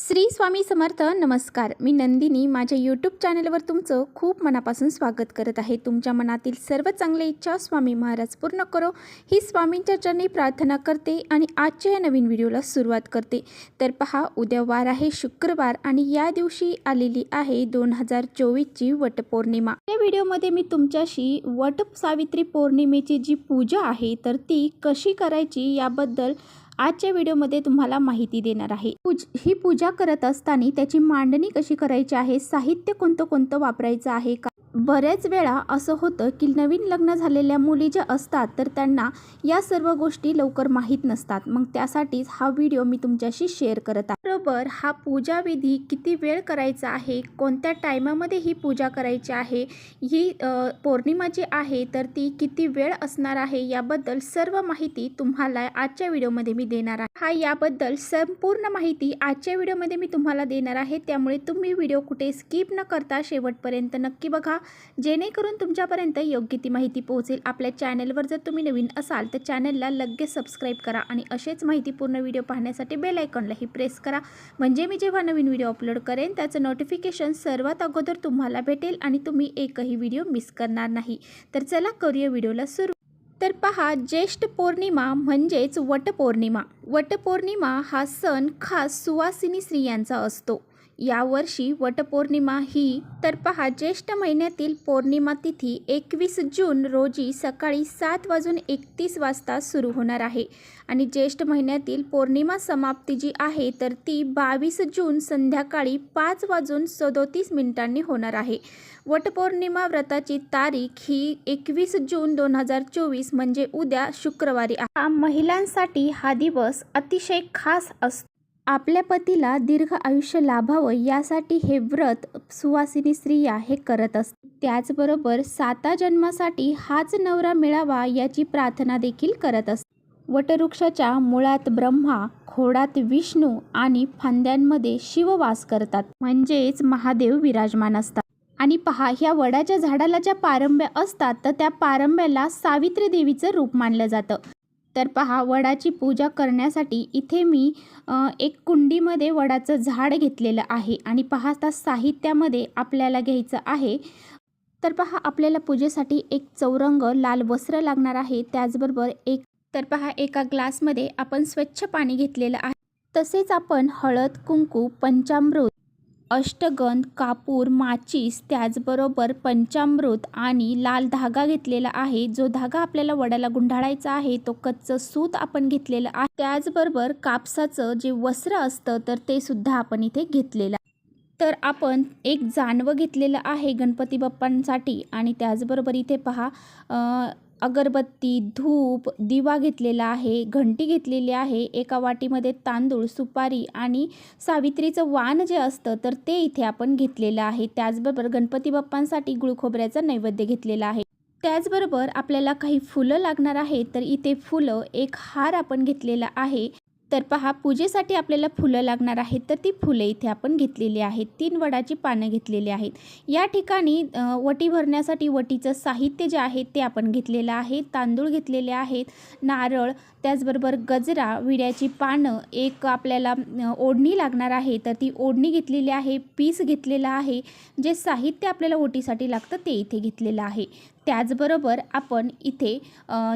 श्री स्वामी समर्थ. नमस्कार. मी नंदिनी माझ्या यूट्यूब चॅनलवर तुमचं खूप मनापासून स्वागत करत आहे. तुमच्या मनातील सर्व चांगल्या इच्छा स्वामी महाराज पूर्ण करो ही स्वामींच्या चरणी प्रार्थना करते आणि आजच्या या नवीन व्हिडिओला सुरुवात करते. तर पहा, उद्या वार आहे शुक्रवार आणि या दिवशी आलेली आहे 2024ची वटपौर्णिमा. या व्हिडिओमध्ये मी तुमच्याशी वट सावित्री पौर्णिमेची जी पूजा आहे तर ती कशी करायची याबद्दल आजच्या व्हिडिओमध्ये तुम्हाला माहिती देणार आहे. ही पूजा करत असताना त्याची मांडणी कशी करायची आहे, साहित्य कोणतं वापरायचं आहे का. बऱ्याच वेळा असं होतं की नवीन लग्न झालेल्या मुली ज्या असतात तर त्यांना या सर्व गोष्टी लवकर माहीत नसतात. मग त्यासाठीच हा व्हिडिओ मी तुमच्याशी शेअर करत आहे. बरोबर हा पूजा विधी किती वेळ करायचा आहे, कोणत्या टायमामध्ये ही पूजा करायची आहे, ही पौर्णिमा जी आहे तर ती किती वेळ असणार आहे याबद्दल सर्व माहिती तुम्हाला आजच्या व्हिडिओमध्ये मी देणार आहे. याबद्दल संपूर्ण माहिती आजच्या व्हिडिओमध्ये मी तुम्हाला देणार आहे. त्यामुळे तुम्ही व्हिडिओ कुठे स्किप न करता शेवटपर्यंत नक्की बघा, जेणेकरून तुमच्यापर्यंत योग्य ती माहिती पोहोचेल. आपल्या चॅनलवर जर तुम्ही नवीन असाल तर चॅनलला लगेच सबस्क्राईब करा आणि असेच माहितीपूर्ण व्हिडिओ पाहण्यासाठी बेल आयकॉनलाही प्रेस करा, म्हणजे मी जेव्हा नवीन व्हिडिओ अपलोड करेन त्याचं नोटिफिकेशन सर्वात अगोदर तुम्हाला भेटेल आणि तुम्ही एकही व्हिडिओ मिस करणार नाही. तर चला करूया व्हिडिओला सुरू. तर पहा, ज्येष्ठ पौर्णिमा म्हणजेच वटपौर्णिमा. वटपौर्णिमा हा सण खास सुवासिनी स्त्रियांचा असतो. यावर्षी वटपौर्णिमा ही तर पहा ज्येष्ठ महिन्यातील पौर्णिमा तिथी 21 जून रोजी सकाळी 7:31 सुरू होणार आहे आणि ज्येष्ठ महिन्यातील पौर्णिमा समाप्ती जी आहे तर ती 22 जून संध्याकाळी 5:37 होणार आहे. वटपौर्णिमा व्रताची तारीख ही 21 जून 2024 म्हणजे उद्या शुक्रवारी आहे. महिलांसाठी हा दिवस अतिशय खास असतो. आपल्या पतीला दीर्घ आयुष्य लाभावं यासाठी हे व्रत सुवासिनी स्त्रिया हे करत असतात. त्याचबरोबर 7 जन्मासाठी हाच नवरा मिळावा याची प्रार्थना देखील करत असतात. वटवृक्षाच्या मुळात ब्रह्मा, खोडात विष्णू आणि फांद्यांमध्ये शिव वास करतात, म्हणजेच महादेव विराजमान असतात. आणि पहा, ह्या वडाच्या झाडाला ज्या पारंब्या असतात तर त्या पारंब्याला सावित्री देवीचं रूप मानलं जातं. तर पहा, वडाची पूजा करण्यासाठी इथे मी एक कुंडीमध्ये वडाचं झाड घेतलेलं आहे आणि पहा आता साहित्यामध्ये आपल्याला घ्यायचं आहे. तर पहा, आपल्याला पूजेसाठी एक चौरंग लाल वस्त्र लागणार आहे. त्याचबरोबर एका ग्लासमध्ये आपण स्वच्छ पाणी घेतलेलं आहे. तसेच आपण हळद, कुंकू, पंचामृत, अष्टगंध, कापूर, माचीस, त्याचबरोबर पंचामृत आणि लाल धागा घेतलेला आहे. जो धागा आपल्याला वडाला गुंडाळायचा आहे तो कच्चं सूत आपण घेतलेलं आहे. त्याचबरोबर कापसाचं जे वस्त्र असतं तर ते सुद्धा आपण इथे घेतलेलं आहे. तर आपण एक जानवं घेतलेलं आहे गणपती बाप्पांसाठी आणि त्याचबरोबर इथे पहा अगरबत्ती, धूप, दिवा घेतलेला आहे, घंटी घेतलेली आहे. एका वाटीमध्ये तांदूळ, सुपारी आणि सावित्रीचं वाण जे असतं तर ते इथे आपण घेतलेलं आहे. त्याचबरोबर गणपती बाप्पांसाठी गुळ खोबऱ्याचा नैवेद्य घेतलेला आहे. त्याचबरोबर आपल्याला काही फुलं लागणार आहे. तर इथे फुलं, एक हार आपण घेतलेला आहे. तर पहा, पूजेसाठी आपल्याला फुलं लागणार आहेत तर ती फुलं इथे आपण घेतलेली आहेत. 3 वडाची पानं घेतलेली आहेत. या ठिकाणी वटी भरण्यासाठी वटीचं साहित्य जे आहे ते आपण घेतलेलं आहे. तांदूळ घेतलेले आहेत, नारळ, त्याचबरोबर गजरा, विड्याची पानं, एक आपल्याला ओढणी लागणार आहे तर ती ओढणी घेतलेली आहे, पीस घेतलेला आहे. जे साहित्य आपल्याला ओटीसाठी लागतं ते इथे घेतलेलं आहे. त्याचबरोबर आपण इथे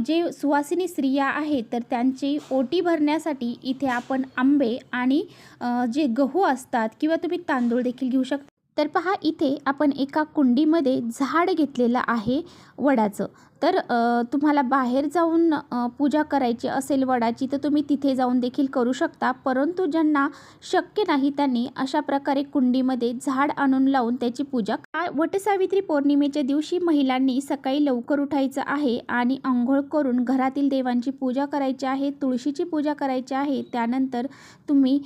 जे सुवासिनी स्त्रिया आहेत तर त्यांची ओटी भरण्यासाठी इथे आपण आंबे आणि जे गहू असतात किंवा तुम्ही तांदूळ देखील घेऊ शकता. तर पहा, इथे आपण एका कुंडीमध्ये झाड घेतलेलं आहे वडाचं. तर तुम्हाला बाहेर जाऊन पूजा करायची असेल वडाची तर तुम्ही तिथे जाऊन देखील करू शकता, परंतु ज्यांना शक्य नाही त्यांनी अशा प्रकारे कुंडीमध्ये झाड आणून लावून त्याची पूजा. वटसावित्री पौर्णिमेच्या दिवशी महिलांनी सकाळी लवकर उठायचं आहे आणि आंघोळ करून घरातील देवांची पूजा करायची आहे, तुळशीची पूजा करायची आहे. त्यानंतर तुम्ही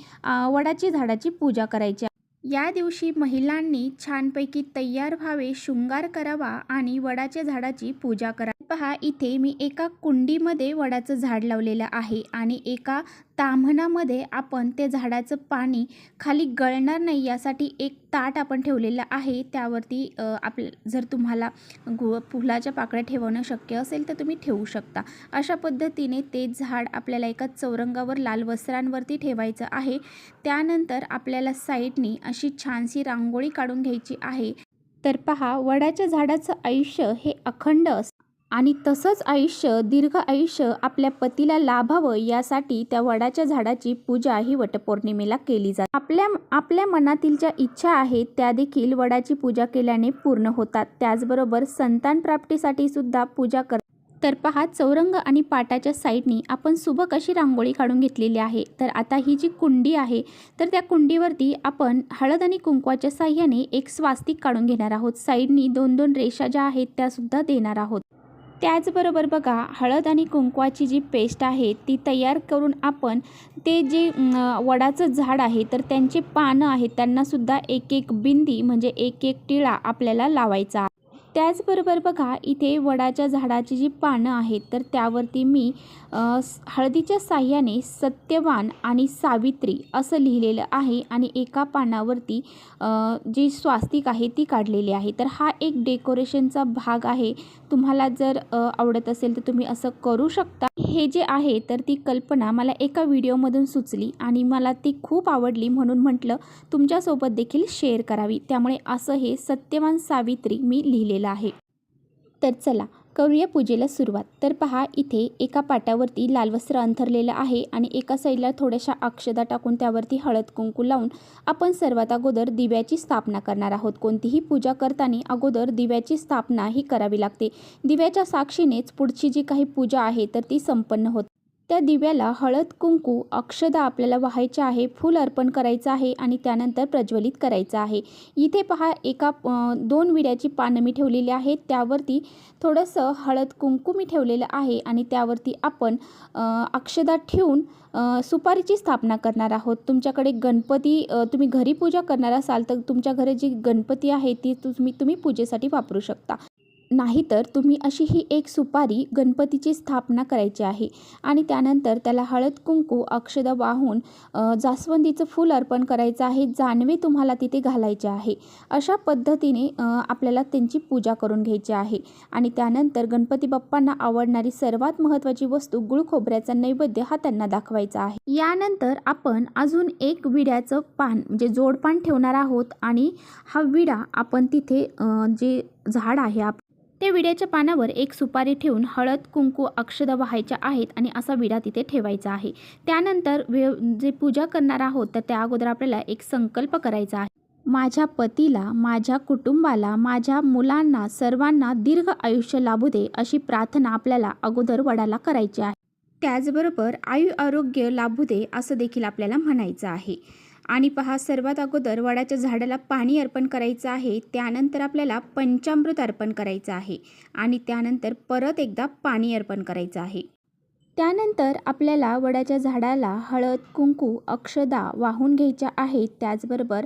वडाची झाडाची पूजा करायची आहे. या दिवशी महिलांनी छानपैकी तयार व्हावे, शृंगार करावा आणि वडाच्या झाडाची पूजा करा. पहा इथे मी एका कुंडीमध्ये वडाचं झाड लावलेलं आहे आणि एका ताम्हणामध्ये आपण त्या झाडाचं पाणी खाली गळणार नाही यासाठी एक ताट आपण ठेवलेलं आहे. त्यावरती जर तुम्हाला फुलाच्या पाकळ्या ठेवणं शक्य असेल तर तुम्ही ठेवू शकता. अशा पद्धतीने ते झाड आपल्याला एका चौरंगावर लाल वस्त्रांवरती ठेवायचं आहे. त्यानंतर आपल्याला साईडनी अशी छानशी रांगोळी काढून घ्यायची आहे. तर पहा वडाच्या झाडाचं आयुष्य हे अखंड असतं आणि तसंच आयुष्य दीर्घ आयुष्य आपल्या पतीला लाभावं यासाठी त्या वडाच्या झाडाची पूजा ही वटपौर्णिमेला केली जाते. आपल्या मनातील ज्या इच्छा आहेत त्या देखील वडाची पूजा केल्याने पूर्ण होतात. त्याचबरोबर संतान प्राप्तीसाठी सुद्धा पूजा करतात. तर पहा चौरंग आणि पाटाच्या साईडनी आपण सुबक अशी रांगोळी काढून घेतलेली आहे. तर आता ही जी कुंडी आहे तर त्या कुंडीवरती आपण हळद आणि कुंकवाच्या साह्याने एक स्वास्तिक काढून घेणार आहोत. साईडनी 2-2 रेषा ज्या आहेत त्या सुद्धा देणार आहोत. त्याचबरोबर बघा हळद आणि कुंकवाची जी पेस्ट आहे ती तयार करून आपण ते जे वडाचं झाड आहे तर त्यांचे पानं आहेत त्यांनासुद्धा एक एक बिंदी म्हणजे एक एक टिळा आपल्याला लावायचा आहे. त्याचबरोबर बघा इथे वडाच्या झाडाची जी पानं आहेत तर त्यावरती मी हळदीच्या साह्याने सत्यवान आणि सावित्री असं लिहिलेलं आहे आणि एका पानावरती जी स्वास्तिक आहे ती काढलेली आहे. तर हा एक डेकोरेशनचा भाग आहे. तुम्हाला जर आवडत असेल तर तुम्ही असं करू शकता. हे जे आहे तर ती कल्पना मला एका व्हिडिओमधून सुचली आणि मला ती खूप आवडली म्हणून म्हटलं तुमच्यासोबत देखील शेअर करावी. त्यामुळे असं हे सत्यवान सावित्री मी लिहिलेलं आहे. तर चला करूया पूजेला सुरुवात. तर पहा इथे एका पाटावरती लाल वस्त्र अंथरलेलं आहे आणि एका साईडला थोड्याशा अक्षदा टाकून त्यावरती हळद कुंकू लावून आपण सर्वात अगोदर दिव्याची स्थापना करणार आहोत. कोणतीही पूजा करताना अगोदर दिव्याची स्थापना ही करावी लागते. दिव्याच्या साक्षीनेच पुढची जी काही पूजा आहे तर ती संपन्न होते. त्या दिव्याला हळद कुंकू अक्षदा आपल्याला वाहायचे आहे, फूल अर्पण करायचं आहे आणि त्यानंतर प्रज्वलित करायचं आहे. इथे पहा एका 2 विड्याची पानं मी ठेवलेली आहेत. त्यावरती थोडंसं हळद कुंकू मी ठेवलेलं आहे आणि त्यावरती आपण अक्षदा ठेवून सुपारीची स्थापना करणार आहोत. तुमच्याकडे गणपती तुम्ही घरी पूजा करणार असाल तर तुमच्या घरी जी गणपती आहे ती तुम्ही पूजेसाठी वापरू शकता. नाहीतर तुम्ही अशी ही एक सुपारी गणपतीची स्थापना करायची आहे आणि त्यानंतर त्याला हळद कुंकू अक्षदा वाहून जास्वंदीचं फूल अर्पण करायचं आहे. जानवे तुम्हाला तिथे घालायचे आहे. अशा पद्धतीने आपल्याला त्यांची पूजा करून घ्यायची आहे आणि त्यानंतर गणपती बाप्पांना आवडणारी सर्वात महत्त्वाची वस्तू गुळ खोबऱ्याचा नैवेद्य हा त्यांना दाखवायचा आहे. यानंतर आपण अजून एक विड्याचं पान म्हणजे जोडपान ठेवणार आहोत आणि हा विडा आपण तिथे जे झाड आहे त्या विड्याच्या पानावर एक सुपारी ठेवून हळद कुंकू अक्षदा वाहायच्या आहेत आणि असा विडा तिथे ठेवायचा आहे. त्यानंतर जे पूजा करणार आहोत तर त्या अगोदर आपल्याला एक संकल्प करायचा आहे. माझ्या पतीला, माझ्या कुटुंबाला, माझ्या मुलांना सर्वांना दीर्घ आयुष्य लाभू दे अशी प्रार्थना आपल्याला अगोदर वडाला करायची आहे. त्याचबरोबर आरोग्य लाभू दे असं देखील आपल्याला म्हणायचं आहे. आणि पहा सर्वात अगोदर वडाच्या झाडाला पाणी अर्पण करायचं आहे. त्यानंतर आपल्याला पंचामृत अर्पण करायचं आहे आणि त्यानंतर परत एकदा पाणी अर्पण करायचं आहे. त्यानंतर आपल्याला वडाच्या झाडाला हळद कुंकू अक्षदा वाहून घ्यायच्या आहेत. त्याचबरोबर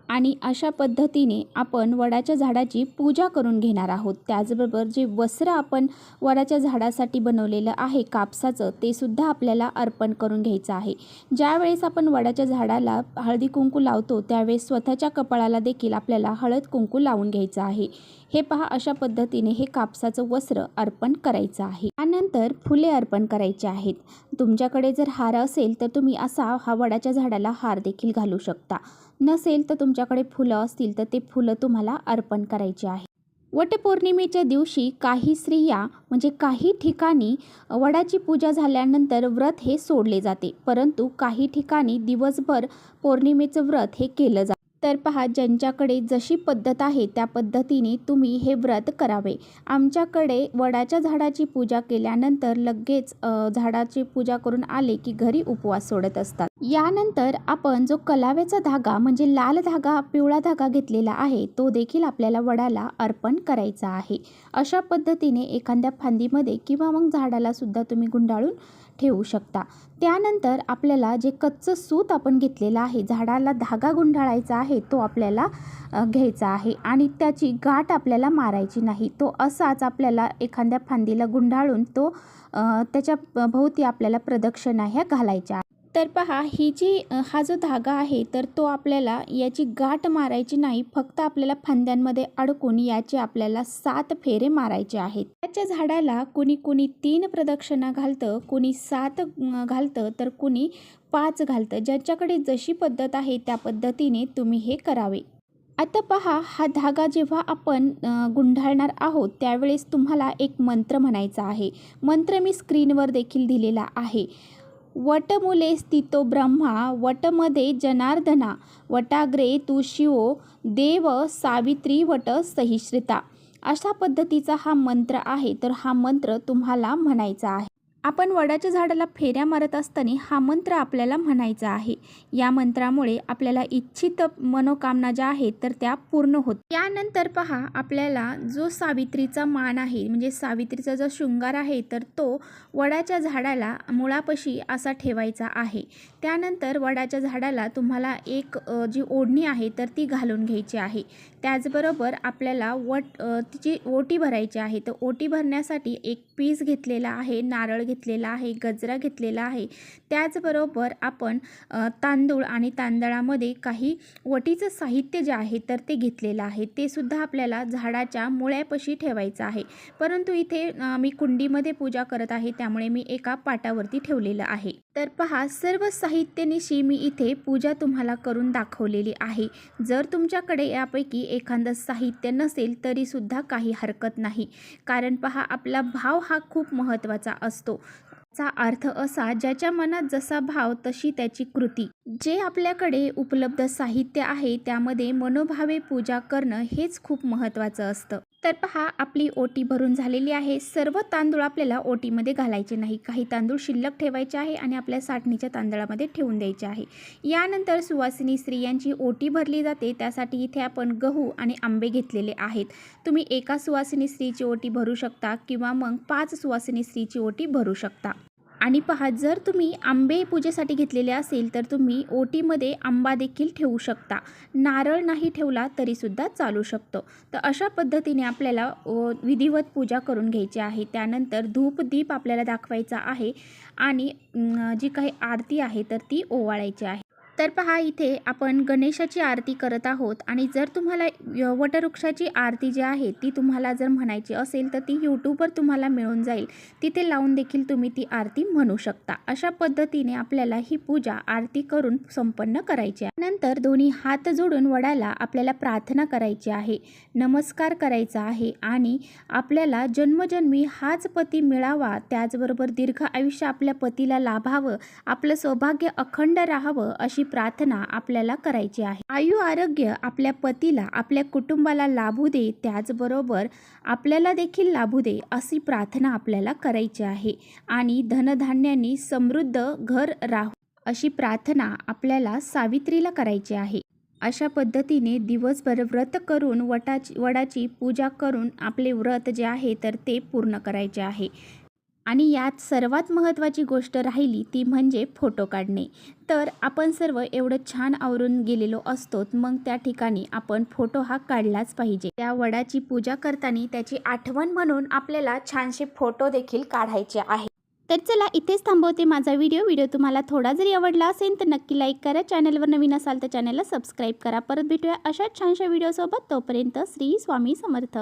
आणि अशा पद्धतीने आपण वडाच्या झाडाची पूजा करून घेणार आहोत. त्याचबरोबर जे वस्त्र आपण वडाच्या झाडासाठी बनवलेलं आहे कापसाचं ते सुद्धा आपल्याला अर्पण करून घ्यायचं आहे. ज्यावेळेस आपण वडाच्या झाडाला हळदी कुंकू लावतो त्यावेळेस स्वतःच्या कपाळाला देखील आपल्याला हळद कुंकू लावून घ्यायचं आहे. हे पहा अशा पद्धतीने हे कापसाचं वस्त्र अर्पण करायचं आहे. त्यानंतर फुले अर्पण करायची आहेत. तुमच्याकडे जर हार असेल तर तुम्ही असा हा वडाच्या झाडाला हार देखील घालू शकता. नसेल तर तुमच्याकडे फुलं असतील तर ते फुलं तुम्हाला अर्पण करायची आहे. वटपौर्णिमेच्या दिवशी काही स्त्रिया म्हणजे काही ठिकाणी वडाची पूजा झाल्यानंतर व्रत हे सोडले जाते, परंतु काही ठिकाणी दिवसभर पौर्णिमेचं व्रत हे केलं जातं. तर पहा ज्यांच्याकडे जशी पद्धत आहे त्या पद्धतीने तुम्ही हे व्रत करावे. आमच्याकडे वडाच्या झाडाची पूजा केल्यानंतर लगेच झाडाची पूजा करून आले की घरी उपवास सोडत असतात. यानंतर आपण जो कलाव्याचा धागा म्हणजे लाल धागा, पिवळा धागा घेतलेला आहे तो देखील आपल्याला वडाला अर्पण करायचा आहे. अशा पद्धतीने एखाद्या फांदीमध्ये किंवा मग झाडाला सुद्धा तुम्ही गुंडाळून ठेवू शकता. त्यानंतर आपल्याला जे कच्चं सूत आपण घेतलेलं आहे, झाडाला धागा गुंडाळायचा आहे तो आपल्याला घ्यायचा आहे आणि त्याची गाठ आपल्याला मारायची नाही. तो असाच आपल्याला एखाद्या फांदीला गुंडाळून तो त्याच्या भोवती आपल्याला प्रदक्षिणा ह्या घालायच्या. तर पहा हा जो धागा आहे तर तो आपल्याला याची गाठ मारायची नाही, फक्त आपल्याला फांद्यांमध्ये अडकून याचे आपल्याला 7 फेरे मारायचे आहेत. त्याच्या झाडाला कुणी 3 प्रदक्षिणा घालतं, कुणी 7 घालतं तर कुणी 5 घालतं. ज्याच्याकडे जशी पद्धत आहे त्या पद्धतीने तुम्ही हे करावे. आता पहा, हा धागा जेव्हा आपण गुंडाळणार आहोत त्यावेळेस तुम्हाला एक मंत्र म्हणायचा आहे. मंत्र मी स्क्रीनवर देखील दिलेला आहे. वटमूले स्थितो ब्रह्मा वटमध्ये जनार्दना वटाग्रे तू शिवो देव सावित्री वट सहिश्रिता. अशा पद्धतीचा हा मंत्र आहे. तर हा मंत्र तुम्हाला म्हणायचा आहे. आपण वडाच्या झाडाला फेऱ्या मारत असताना हा मंत्र आपल्याला म्हणायचा आहे. या मंत्रामुळे आपल्याला इच्छित मनोकामना ज्या आहेत तर त्या पूर्ण होतात. यानंतर पहा, आपल्याला जो सावित्रीचा मान आहे म्हणजे सावित्रीचा जो शृंगार आहे तर तो वडाच्या झाडाला मुळापाशी असा ठेवायचा आहे. त्यानंतर वडाच्या झाडाला तुम्हाला एक जी ओढणी आहे तर ती घालून घ्यायची आहे. त्याचबरोबर आपल्याला तिची ओटी भरायची आहे. तर ओटी भरण्यासाठी एक पीस घेतलेला आहे, नारळ घेतलेला आहे, गजरा घेतलेला आहे. त्याचबरोबर आपण तांदूळ आणि तांदळामध्ये काही वटीचं साहित्य जे आहे तर ते घेतलेलं आहे. ते सुद्धा आपल्याला झाडाच्या मुळ्यापाशी ठेवायचं आहे. परंतु इथे मी कुंडीमध्ये पूजा करत आहे त्यामुळे मी एका पाटावरती ठेवलेलं आहे. तर पहा, सर्व साहित्यानिशी मी इथे पूजा तुम्हाला करून दाखवलेली आहे. जर तुमच्याकडे यापैकी एखादं साहित्य नसेल तरी सुद्धा काही हरकत नाही. कारण पहा, आपला भाव हा खूप महत्त्वाचा असतो. चा अर्थ असा, ज्याच्या मनात जसा भाव तशी त्याची कृती. जे आपल्याकडे उपलब्ध साहित्य आहे त्यामध्ये मनोभावे पूजा करणं हेच खूप महत्त्वाचं असतं. तर पहा, आपली ओटी भरून झालेली आहे. सर्व तांदूळ आपल्याला ओटीमध्ये घालायचे नाही. काही तांदूळ शिल्लक ठेवायचे आहे आणि आपल्या साठणीच्या तांदळामध्ये ठेवून द्यायचे आहे. यानंतर सुवासिनी स्त्रियांची ओटी भरली जाते. त्यासाठी इथे आपण गहू आणि आंबे घेतलेले आहेत. तुम्ही एका सुवासिनी स्त्रीची ओटी भरू शकता किंवा मग 5 सुवासिनी स्त्रीची ओटी भरू शकता. आणि पहा, जर तुम्ही आंबे पूजेसाठी घेतलेले असेल तर तुम्ही ओटीमध्ये आंबा देखील ठेवू शकता. नारळ नाही ठेवला तरीसुद्धा चालू शकतो. तर अशा पद्धतीने आपल्याला विधिवत पूजा करून घ्यायची आहे. त्यानंतर धूप दीप आपल्याला दाखवायचा आहे आणि जी काही आरती आहे तर ती ओवाळायची आहे. तर पहा, इथे आपण गणेशाची आरती करत आहोत आणि जर तुम्हाला वटवृक्षाची आरती जी आहे ती तुम्हाला जर म्हणायची असेल तर ती यूट्यूबवर तुम्हाला मिळून जाईल. तिथे लावून देखील तुम्ही ती आरती म्हणू शकता. अशा पद्धतीने आपल्याला ही पूजा आरती करून संपन्न करायची आहे. नंतर दोन्ही हात जोडून वडाला आपल्याला प्रार्थना करायची आहे, नमस्कार करायचा आहे आणि आपल्याला जन्मजन्मी हाच पती मिळावा, त्याचबरोबर दीर्घ आयुष्य आपल्या पतीला लाभावं, आपलं सौभाग्य अखंड राहावं अशी प्रार्थना आपल्याला करायची आहे. आयु आरोग्य आपल्या पतीला आपल्या कुटुंबाला लाभू दे, त्याचबरोबर आपल्याला देखील लाभू दे अशी प्रार्थना आपल्याला करायची आहे. आणि धनधान्यांनी समृद्ध घर राहू अशी प्रार्थना आपल्याला सावित्रीला करायची आहे. अशा पद्धतीने दिवसभर व्रत करून वडाची पूजा करून आपले व्रत जे आहे तर ते पूर्ण करायचे आहे. आणि यात सर्वात महत्त्वाची गोष्ट राहिली ती म्हणजे फोटो काढणे. तर आपण सर्व एवढं छान आवरून गेलेलो असतो, मग त्या ठिकाणी आपण फोटो हा काढलाच पाहिजे. त्या वडाची पूजा करताना त्याची आठवण म्हणून आपल्याला छानसे फोटो देखील काढायचे आहे. तर चला, इथेच थांबवते माझा व्हिडिओ तुम्हाला थोडा जरी आवडला असेल तर नक्की लाईक करा. चॅनलवर नवीन असाल तर चॅनलला सबस्क्राईब करा. परत भेटूया अशाच छानशा व्हिडिओसोबत. तोपर्यंत श्री स्वामी समर्थ.